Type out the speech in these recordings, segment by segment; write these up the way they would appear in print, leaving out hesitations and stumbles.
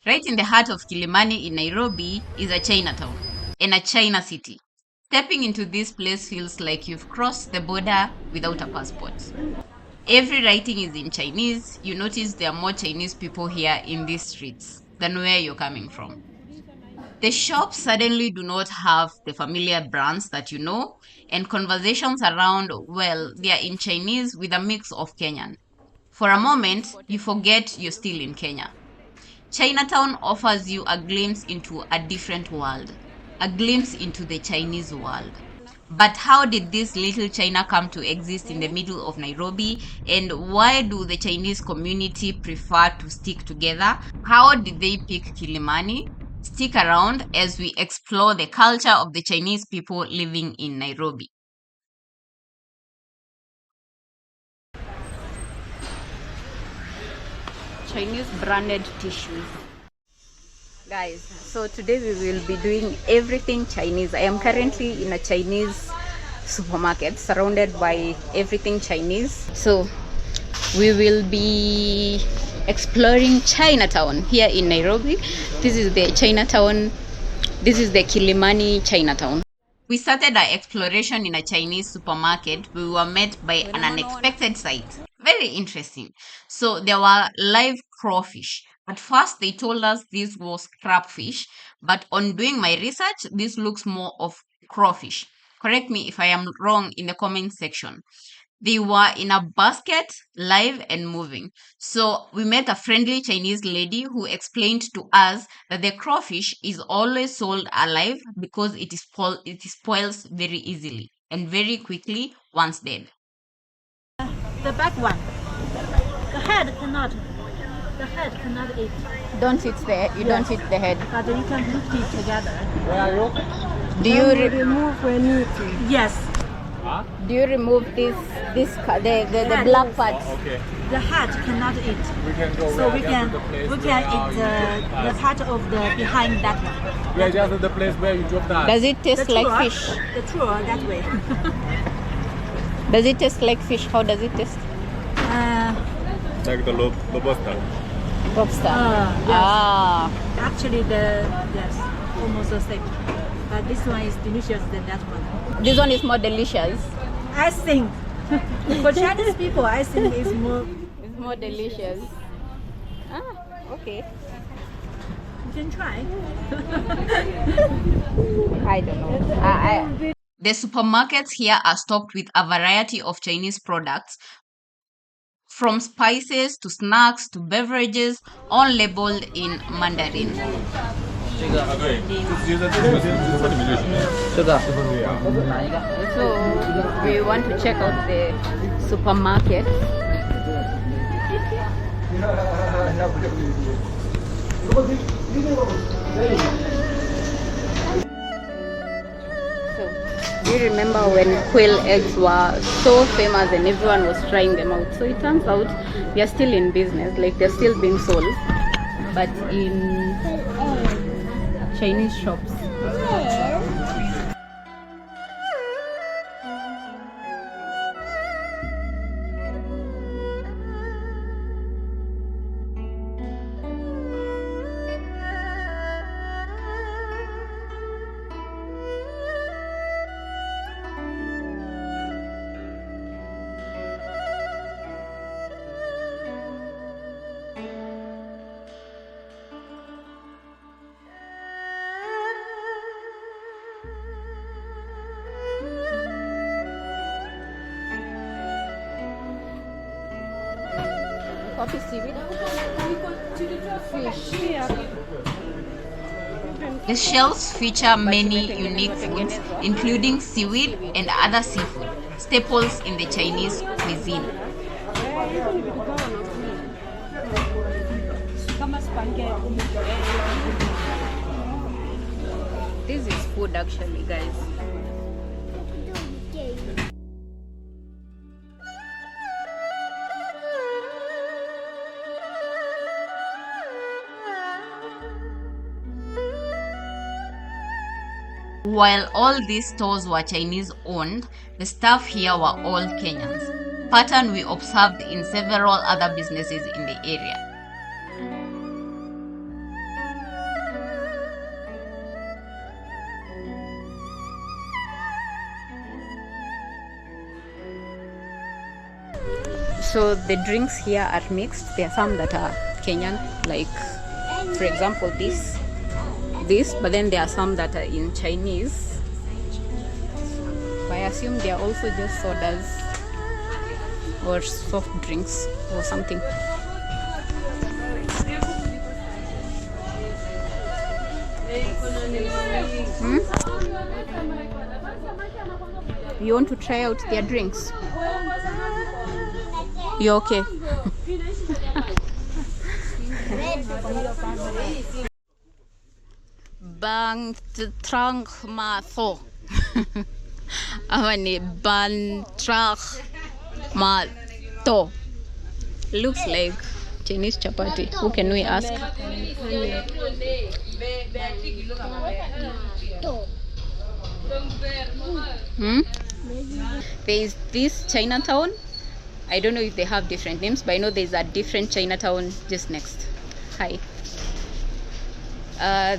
Right in the heart of Kilimani in Nairobi is a Chinatown and a China city. Stepping into this place feels like you've crossed the border without a passport. Every writing is in Chinese. You notice there are more Chinese people here in these streets than where you're coming from. The shops suddenly do not have the familiar brands that you know, and conversations around, well, they are in Chinese with a mix of Kenyan. For a moment, you forget you're still in Kenya. Chinatown offers you a glimpse into a different world, a glimpse into the Chinese world. But how did this little China come to exist in the middle of Nairobi? And why do the Chinese community prefer to stick together? How did they pick Kilimani? Stick around as we explore the culture of the Chinese people living in Nairobi. Chinese branded tissues. Guys, so today we will be doing everything Chinese. I am currently in a Chinese supermarket surrounded by everything Chinese. So we will be exploring Chinatown here in Nairobi. This is the Chinatown. This is the Kilimani Chinatown. We started our exploration in a Chinese supermarket. We were met by an unexpected sight. Very interesting. So there were live crawfish. At first, they told us this was crabfish, but on doing my research, this looks more of crawfish. Correct me if I am wrong in the comment section. They were in a basket, live and moving. So we met a friendly Chinese lady who explained to us that the crawfish is always sold alive because it spoils very easily and very quickly once dead. The back one. The head cannot. The head cannot eat. Don't eat don't eat the head. But you can put it together. Where are you? Do you remove when eating? Yes. Huh? do you remove the black part? Okay. The head cannot eat. We can go. So we can eat the part of the behind that one. We are just at the place where you drop that. Does it taste The like tour, fish? The tour that way. Does it taste like fish? How does it taste? Like the lobster. Lobster. Yes. Ah. Actually, yes, almost the same. But this one is delicious than that one. This one is more delicious. I think for Chinese people, I think it's more. It's more delicious. Ah, okay. You can try. I don't know. The supermarkets here are stocked with a variety of Chinese products, from spices to snacks to beverages, all labeled in Mandarin. So we want to check out the supermarket. So, do you remember when quail eggs were so famous and everyone was trying them out? So it turns out they are still in business, like they're still being sold, but in Chinese shops. Coffee seaweed. Fish. The shelves feature many unique foods, including seaweed and other seafood, staples in the Chinese cuisine. This is food actually, guys. While all these stores were Chinese owned, the staff here were all Kenyans, pattern we observed in several other businesses in the area. So the drinks here are mixed. There are some that are Kenyan, like for example this, but then there are some that are in Chinese. I assume they are also just sodas or soft drinks or something. You want to try out their drinks? You okay? Bang trang ma tho. Amani ban trach ma to. Looks like Chinese chapati. Who can we ask? There is this Chinatown. I don't know if they have different names, but I know there's a different Chinatown just next. Hi.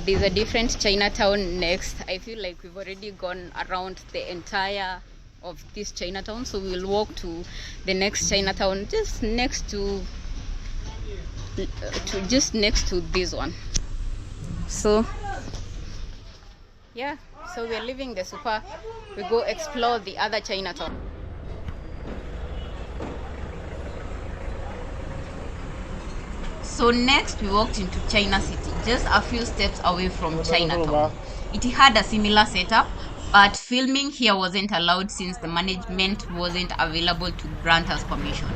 There's a different Chinatown next. I feel like we've already gone around the entire of this Chinatown, so we will walk to the next Chinatown just next to this one. So yeah, so we're leaving the super, we go explore the other Chinatown. So next we walked into China City, just a few steps away from Chinatown. It had a similar setup, but filming here wasn't allowed since the management wasn't available to grant us permission.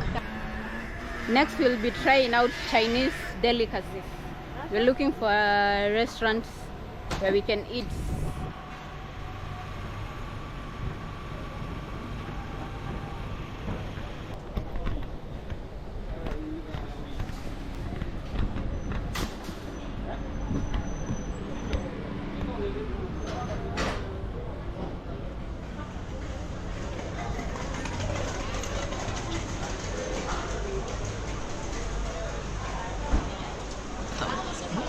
Next we'll be trying out Chinese delicacies. We're looking for a restaurant where we can eat.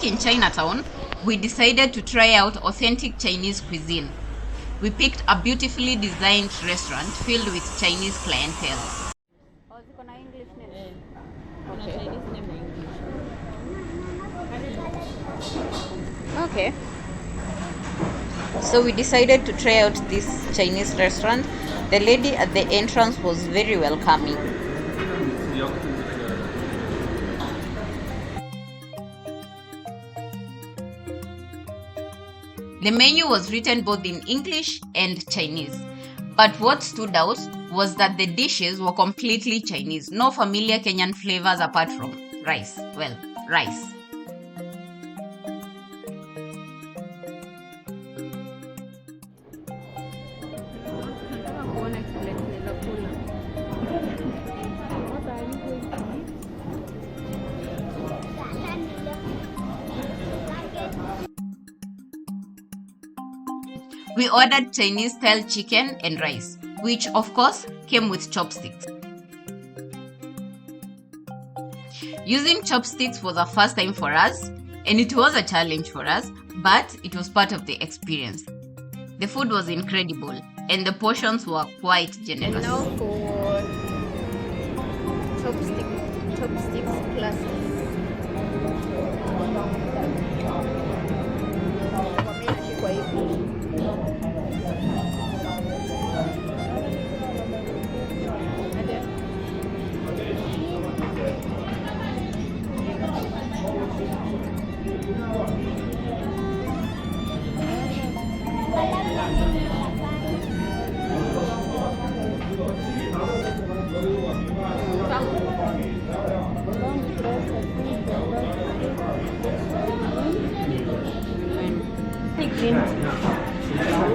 In Chinatown, we decided to try out authentic Chinese cuisine. We picked a beautifully designed restaurant filled with Chinese clientele. Okay. So we decided to try out this Chinese restaurant. The lady at the entrance was very welcoming. The menu was written both in English and Chinese. But what stood out was that the dishes were completely Chinese. No familiar Kenyan flavors apart from rice. Well, rice. We ordered Chinese-style chicken and rice, which of course came with chopsticks. Using chopsticks was a first time for us, and it was a challenge for us, but it was part of the experience. The food was incredible, and the portions were quite generous. And now for chopsticks classes.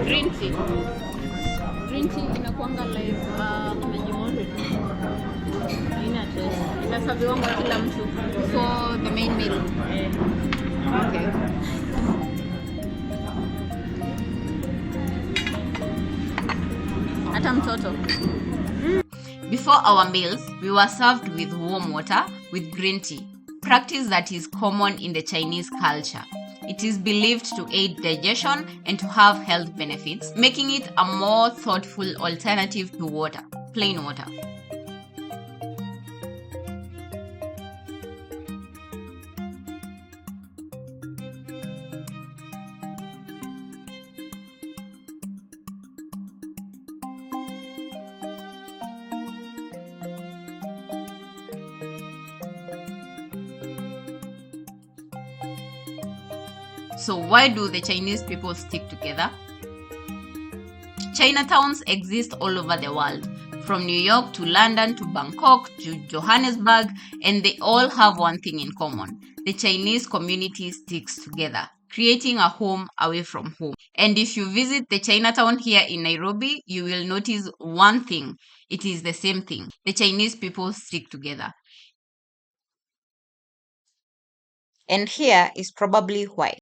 Green tea inakuanga like inasaviwanga kila mtu for the main meal. Okay. Hata mtoto. Before our meals, we were served with warm water with green tea, practice that is common in the Chinese culture. It is believed to aid digestion and to have health benefits, making it a more thoughtful alternative to water, plain water. So why do the Chinese people stick together? Chinatowns exist all over the world, from New York to London to Bangkok to Johannesburg, and they all have one thing in common. The Chinese community sticks together, creating a home away from home. And if you visit the Chinatown here in Nairobi, you will notice one thing. It is the same thing. The Chinese people stick together. And here is probably why.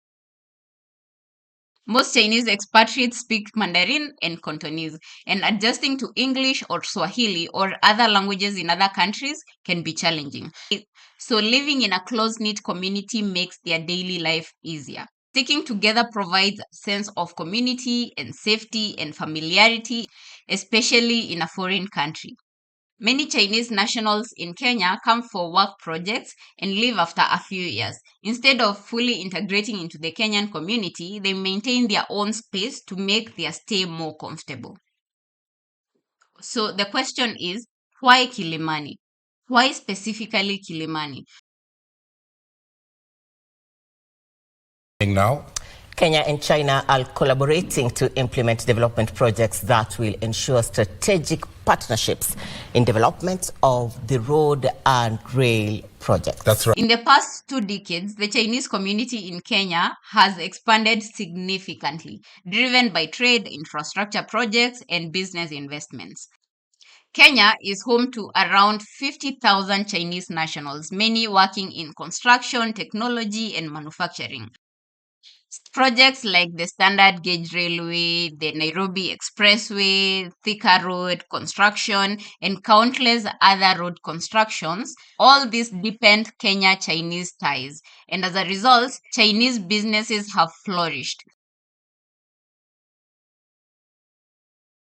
Most Chinese expatriates speak Mandarin and Cantonese, and adjusting to English or Swahili or other languages in other countries can be challenging. So, living in a close knit community makes their daily life easier. Sticking together provides a sense of community and safety and familiarity, especially in a foreign country. Many Chinese nationals in Kenya come for work projects and leave after a few years. Instead of fully integrating into the Kenyan community, they maintain their own space to make their stay more comfortable. So the question is, why Kilimani? Why specifically Kilimani? Now, Kenya and China are collaborating to implement development projects that will ensure strategic partnerships in development of the road and rail projects. That's right. In the past 2 decades, the Chinese community in Kenya has expanded significantly, driven by trade, infrastructure projects, and business investments. Kenya is home to around 50,000 Chinese nationals, many working in construction, technology, and manufacturing. Projects like the Standard Gauge Railway, the Nairobi Expressway, Thika Road construction, and countless other road constructions, all these deepened Kenya-Chinese ties. And as a result, Chinese businesses have flourished.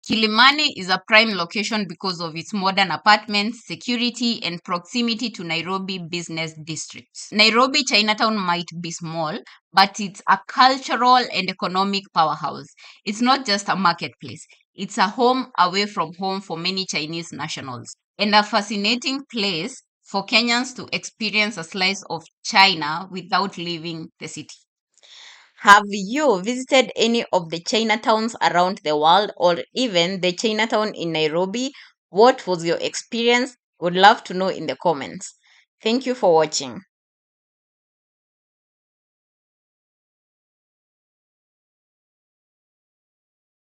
Kilimani is a prime location because of its modern apartments, security, and proximity to Nairobi business districts. Nairobi Chinatown might be small, but it's a cultural and economic powerhouse. It's not just a marketplace, it's a home away from home for many Chinese nationals, and a fascinating place for Kenyans to experience a slice of China without leaving the city. Have you visited any of the Chinatowns around the world or even the Chinatown in Nairobi? What was your experience? Would love to know in the comments. Thank you for watching.